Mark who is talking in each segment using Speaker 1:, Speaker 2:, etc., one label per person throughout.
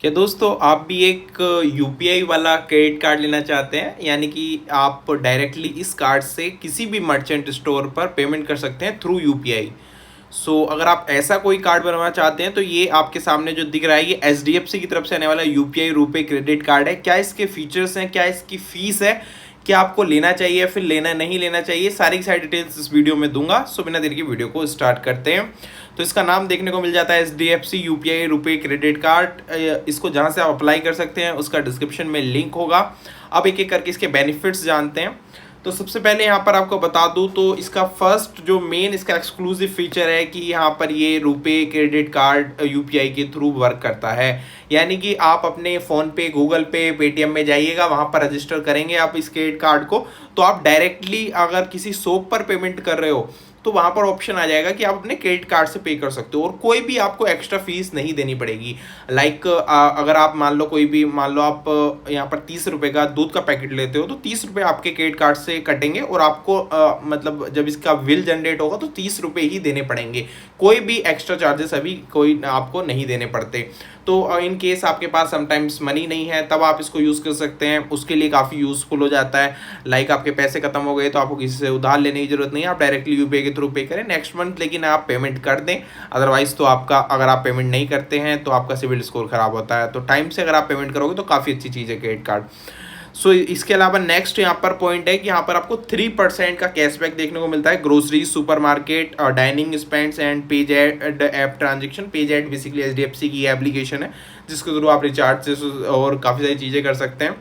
Speaker 1: क्या दोस्तों आप भी एक यूपीआई वाला क्रेडिट कार्ड लेना चाहते हैं? यानी कि आप डायरेक्टली इस कार्ड से किसी भी मर्चेंट स्टोर पर पेमेंट कर सकते हैं थ्रू यूपीआई। अगर आप ऐसा कोई कार्ड बनवाना चाहते हैं तो ये आपके सामने जो दिख रहा है ये एचडीएफसी की तरफ से आने वाला यूपीआई रुपे क्रेडिट कार्ड है। क्या इसके फीचर्स हैं, क्या इसकी फीस है, क्या आपको लेना चाहिए फिर लेना नहीं लेना चाहिए, सारी की सारी डिटेल्स इस वीडियो में दूंगा। बिना देर की वीडियो को स्टार्ट करते हैं। तो इसका नाम देखने को मिल जाता है HDFC UPI RuPay credit card. इसको जहां से आप अप्लाई कर सकते हैं उसका डिस्क्रिप्शन में लिंक होगा। अब एक एक करके इसके बेनिफिट्स जानते हैं। तो सबसे पहले यहाँ पर आपको बता दूँ तो इसका फर्स्ट जो मेन इसका एक्सक्लूसिव फीचर है कि यहाँ पर ये रुपे क्रेडिट कार्ड यूपीआई के थ्रू वर्क करता है। यानी कि आप अपने फ़ोन पे, गूगल पे, पेटीएम में जाइएगा, वहाँ पर रजिस्टर करेंगे आप इस क्रेडिट कार्ड को, तो आप डायरेक्टली अगर किसी शॉप पर पेमेंट कर रहे हो तो वहाँ पर ऑप्शन आ जाएगा कि आप अपने क्रेडिट कार्ड से पे कर सकते हो और कोई भी आपको एक्स्ट्रा फीस नहीं देनी पड़ेगी। अगर आप मान लो आप यहाँ पर 30 रुपये का दूध का पैकेट लेते हो तो 30 रुपये आपके क्रेडिट कार्ड से कटेंगे और आपको मतलब जब इसका बिल जनरेट होगा तो 30 रुपये ही देने पड़ेंगे। कोई भी एक्स्ट्रा चार्जेस अभी कोई आपको नहीं देने पड़ते। तो इन केस आपके पास समटाइम्स मनी नहीं है तब आप इसको यूज़ कर सकते हैं, उसके लिए काफ़ी यूज़फुल हो जाता है। आपके पैसे खत्म हो गए तो आपको किसी से उधार लेने की जरूरत नहीं है, आप डायरेक्टली यूपीआई के थ्रू पे करें नेक्स्ट मंथ, लेकिन आप पेमेंट कर दें। अदरवाइज तो आपका, अगर आप पेमेंट नहीं करते हैं तो आपका सिविल स्कोर खराब होता है। तो टाइम से अगर आप पेमेंट करोगे तो काफ़ी अच्छी चीज़ है क्रेडिट कार्ड। इसके अलावा नेक्स्ट यहाँ पर पॉइंट है कि यहाँ पर आपको 3% का कैशबैक देखने को मिलता है grocery, supermarket, dining spends and page add app transaction. Page add basically HDFC की एप्लीकेशन है जिसके थ्रू आप रिचार्ज और काफ़ी सारी चीज़ें कर सकते हैं।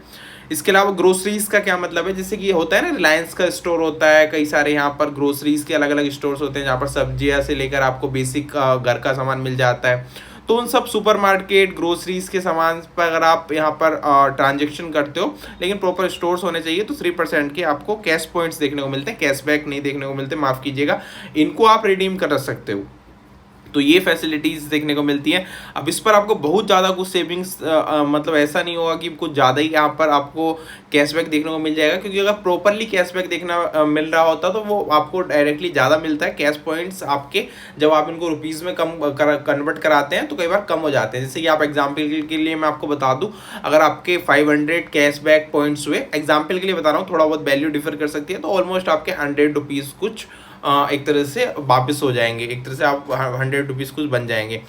Speaker 1: इसके अलावा ग्रोसरीज का क्या मतलब है, जैसे कि ये होता है ना, रिलायंस का स्टोर होता है, कई सारे यहाँ पर ग्रोसरीज के अलग अलग स्टोर्स होते हैं जहाँ पर सब्जियाँ से लेकर आपको बेसिक घर का सामान मिल जाता है। तो उन सब सुपरमार्केट, ग्रोसरीज के सामान पर अगर आप यहाँ पर ट्रांजेक्शन करते हो, लेकिन प्रॉपर स्टोर्स होने चाहिए, तो 3% के आपको कैश पॉइंट्स देखने को मिलते हैं, कैशबैक नहीं देखने को मिलते, माफ़ कीजिएगा। इनको आप रिडीम कर सकते हो। तो ये फैसिलिटीज़ देखने को मिलती हैं। अब इस पर आपको बहुत ज़्यादा कुछ सेविंग्स मतलब ऐसा नहीं होगा कि कुछ ज़्यादा ही यहाँ पर आपको कैशबैक देखने को मिल जाएगा, क्योंकि अगर प्रॉपरली कैशबैक देखना मिल रहा होता तो वो आपको डायरेक्टली ज़्यादा मिलता है। कैश पॉइंट्स आपके जब आप इनको रुपीज़ में कन्वर्ट कराते हैं तो कई बार कम हो जाते हैं। जैसे कि आप एग्जाम्पल के लिए मैं आपको बता दूँ, अगर आपके 500 कैशबैक पॉइंट्स हुए, एग्जाम्पल के लिए बता रहा हूँ, थोड़ा बहुत वैल्यू डिफर कर सकती है, तो ऑलमोस्ट आपके 100 रुपीज़ कुछ एक तरह से वापस हो जाएंगे, एक तरह से आप 100 रुपीज़ कुछ बन जाएंगे।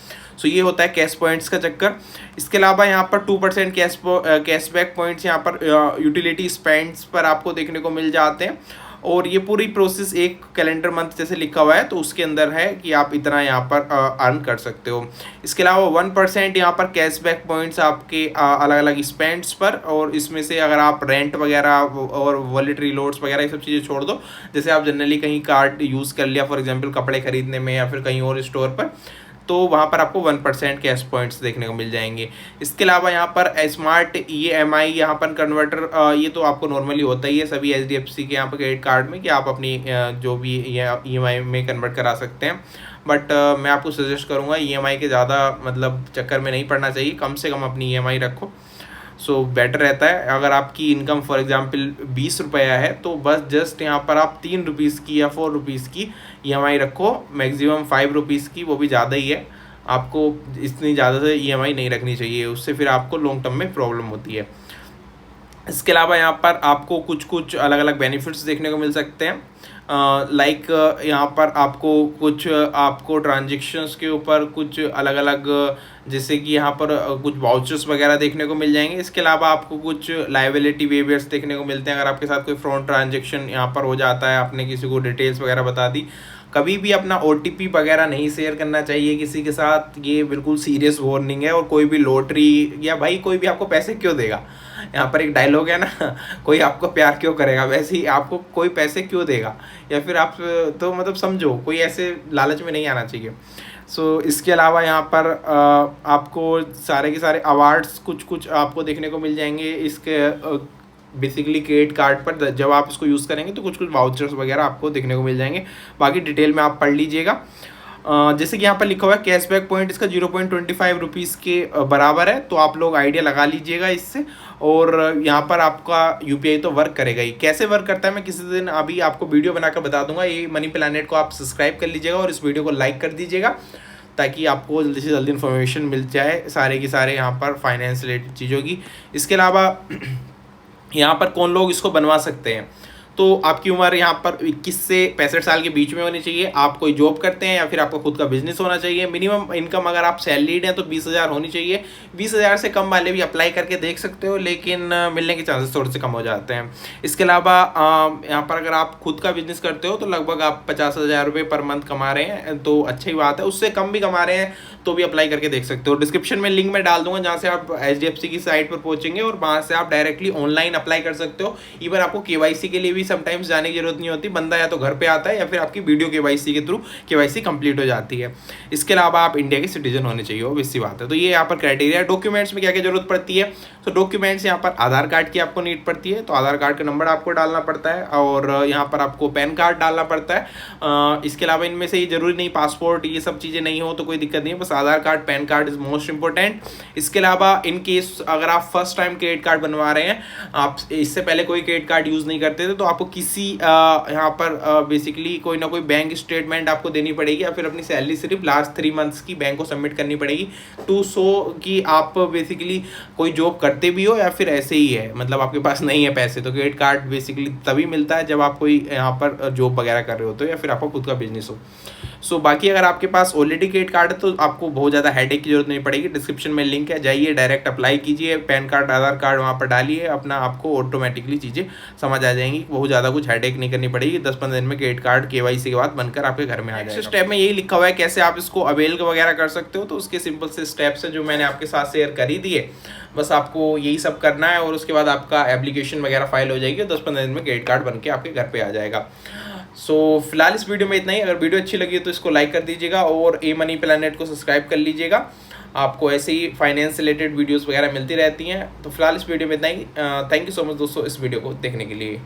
Speaker 1: ये होता है कैश पॉइंट्स का चक्कर। इसके अलावा यहाँ पर 2% कैशबैक पॉइंट्स यहाँ पर यूटिलिटी स्पेंड्स पर आपको देखने को मिल जाते हैं, और ये पूरी प्रोसेस एक कैलेंडर मंथ जैसे लिखा हुआ है तो उसके अंदर है कि आप इतना यहाँ पर अर्न कर सकते हो। इसके अलावा 1% यहाँ पर कैशबैक पॉइंट्स आपके अलग अलग स्पेंड्स पर, और इसमें से अगर आप रेंट वगैरह और वॉलेटरी लोड्स वगैरह ये सब चीज़ें छोड़ दो, जैसे आप जनरली कहीं कार्ड यूज़ कर लिया फॉर एग्जांपल कपड़े खरीदने में या फिर कहीं और स्टोर पर, तो वहाँ पर आपको 1% कैश पॉइंट्स देखने को मिल जाएंगे। इसके अलावा यहाँ पर स्मार्ट EMI यहाँ पर कन्वर्टर, ये तो आपको नॉर्मली होता ही है सभी एचडीएफसी के यहाँ पर क्रेडिट कार्ड में कि आप अपनी जो भी EMI में कन्वर्ट करा सकते हैं। बट मैं आपको सजेस्ट करूँगा EMI के ज़्यादा मतलब चक्कर में नहीं पड़ना चाहिए, कम से कम अपनी EMI रखो, बेटर रहता है। अगर आपकी इनकम फॉर एग्जांपल 20 रुपया है तो बस जस्ट यहाँ पर आप 3 रुपीज़ की या 4 रुपीज़ की EMI रखो, मैक्सिमम 5 रुपीज़ की, वो भी ज़्यादा ही है। आपको इतनी ज़्यादा से EMI नहीं रखनी चाहिए, उससे फिर आपको लॉन्ग टर्म में प्रॉब्लम होती है। इसके अलावा यहाँ पर आपको कुछ अलग अलग बेनिफिट्स देखने को मिल सकते हैं। यहाँ पर आपको ट्रांजेक्शन्स के ऊपर कुछ अलग अलग, जैसे कि यहाँ पर कुछ वाउचर्स वगैरह देखने को मिल जाएंगे। इसके अलावा आपको कुछ लायबिलिटी वेवर्स देखने को मिलते हैं अगर आपके साथ कोई फ्रॉड ट्रांजेक्शन यहाँ पर हो जाता है, आपने किसी को डिटेल्स वगैरह बता दी। कभी भी अपना OTP वगैरह नहीं शेयर करना चाहिए किसी के साथ, ये बिल्कुल सीरियस वार्निंग है। और कोई भी लॉटरी या भाई कोई भी आपको पैसे क्यों देगा, यहाँ पर एक डायलॉग है ना, कोई आपको प्यार क्यों करेगा, वैसे ही आपको कोई पैसे क्यों देगा, या फिर आप तो मतलब समझो कोई ऐसे लालच में नहीं आना चाहिए। इसके अलावा यहाँ पर आपको सारे के सारे अवार्ड्स कुछ आपको देखने को मिल जाएंगे इसके बेसिकली क्रेडिट कार्ड पर। जब आप इसको यूज़ करेंगे तो कुछ वाउचर्स वगैरह आपको देखने को मिल जाएंगे, बाकी डिटेल में आप पढ़ लीजिएगा। जैसे कि यहाँ पर लिखा हुआ है कैशबैक पॉइंट इसका 0.25 रुपीज़ के बराबर है, तो आप लोग आइडिया लगा लीजिएगा इससे। और यहाँ पर आपका यूपीआई तो वर्क करेगा ही। कैसे वर्क करता है मैं किसी दिन अभी आपको वीडियो बनाकर बता दूंगा। ये मनी प्लैनेट को आप सब्सक्राइब कर लीजिएगा और इस वीडियो को लाइक कर दीजिएगा ताकि आपको जल्दी से जल्दी इन्फॉर्मेशन मिल जाए सारे की सारे यहाँ पर फाइनेंस रिलेटेड चीज़ों की। इसके अलावा यहाँ पर कौन लोग इसको बनवा सकते हैं, तो आपकी उम्र यहाँ पर 21 से 65 साल के बीच में होनी चाहिए। आप कोई जॉब करते हैं या फिर आपका खुद का बिजनेस होना चाहिए। मिनिमम इनकम अगर आप सैलरीड हैं तो 20,000 होनी चाहिए। 20,000 से कम वाले भी अप्लाई करके देख सकते हो, लेकिन मिलने के चांसेस थोड़े से कम हो जाते हैं। इसके अलावा यहाँ पर अगर आप खुद का बिजनेस करते हो तो लगभग आप 50,000 रुपये पर मंथ कमा रहे हैं, तो अच्छी बात है। उससे कम भी कमा रहे हैं तो भी अप्लाई करके देख सकते हो। डिस्क्रिप्शन में लिंक मैं डाल दूंगा जहाँ से आप HDFC की साइट पर पहुंचेंगे और वहाँ से आप डायरेक्टली ऑनलाइन अप्लाई कर सकते हो। इवन आपको KYC के लिए भी समटाइम्स जाने की जरूरत नहीं होती, बंदा या तो घर पे आता है या फिर आपकी वीडियो KYC के थ्रू KYC कंप्लीट हो जाती है। इसके अलावा आप इंडिया के सिटीजन होने चाहिए, वो इसी बात है। तो ये यहाँ पर क्राइटेरिया। डॉक्यूमेंट्स में क्या क्या जरूरत पड़ती है, तो डॉक्यूमेंट्स यहाँ पर आधार कार्ड की आपको नीड पड़ती है, तो आधार कार्ड का नंबर आपको डालना पड़ता है और यहाँ पर आपको पैन कार्ड डालना पड़ता है। इसके अलावा इनमें से ये जरूरी नहीं पासपोर्ट ये सब चीज़ें नहीं हो तो कोई दिक्कत नहीं है, बस Aadhaar card PAN card is most important. इसके अलावा इन केस अगर आप फर्स्ट टाइम क्रेडिट कार्ड बनवा रहे हैं, आप इससे पहले कोई क्रेडिट कार्ड यूज़ नहीं करते थे, तो आपको किसी यहाँ पर बेसिकली कोई ना कोई बैंक स्टेटमेंट आपको देनी पड़ेगी या फिर अपनी सैलरी सिर्फ लास्ट 3 मंथ्स की बैंक को सबमिट करनी पड़ेगी टू शो कि आप बेसिकली कोई जॉब करते भी हो या फिर ऐसे ही है, मतलब आपके पास नहीं है पैसे। तो क्रेडिट कार्ड बेसिकली तभी मिलता है जब आप कोई यहाँ पर जॉब वगैरह कर रहे हो तो या फिर आपका खुद का बिजनेस हो। सो बाकी अगर आपके पास ऑलरेडी क्रेडिट कार्ड है तो आपको बहुत ज़्यादा हेडेक की जरूरत नहीं पड़ेगी। डिस्क्रिप्शन में लिंक है, जाइए डायरेक्ट अप्लाई कीजिए, पैन कार्ड आधार कार्ड वहाँ पर डालिए, अपना आपको ऑटोमेटिकली चीज़ें समझ आ जाएंगी, बहुत ज़्यादा कुछ हेडेक नहीं करनी पड़ेगी। 10-15 दिन में क्रेडिट कार्ड KYC के बाद बनकर आपके घर में आ जाएगा। स्टेप में यही लिखा हुआ है कैसे आप इसको अवेल वगैरह कर सकते हो, तो उसके सिंपल से स्टेप्स है जो मैंने आपके साथ शेयर कर ही दिए। बस आपको यही सब करना है और उसके बाद आपका एप्लीकेशन वगैरह फाइल हो जाएगी, 10-15 दिन में क्रेडिट कार्ड बन के आपके घर पे आ जाएगा। सो फिलहाल इस वीडियो में इतना ही। अगर वीडियो अच्छी लगी तो इसको लाइक कर दीजिएगा और ए मनी प्लैनेट को सब्सक्राइब कर लीजिएगा। आपको ऐसे ही फाइनेंस रिलेटेड वीडियोस वगैरह मिलती रहती हैं। तो फिलहाल इस वीडियो में इतना ही। थैंक यू सो मच दोस्तों इस वीडियो को देखने के लिए।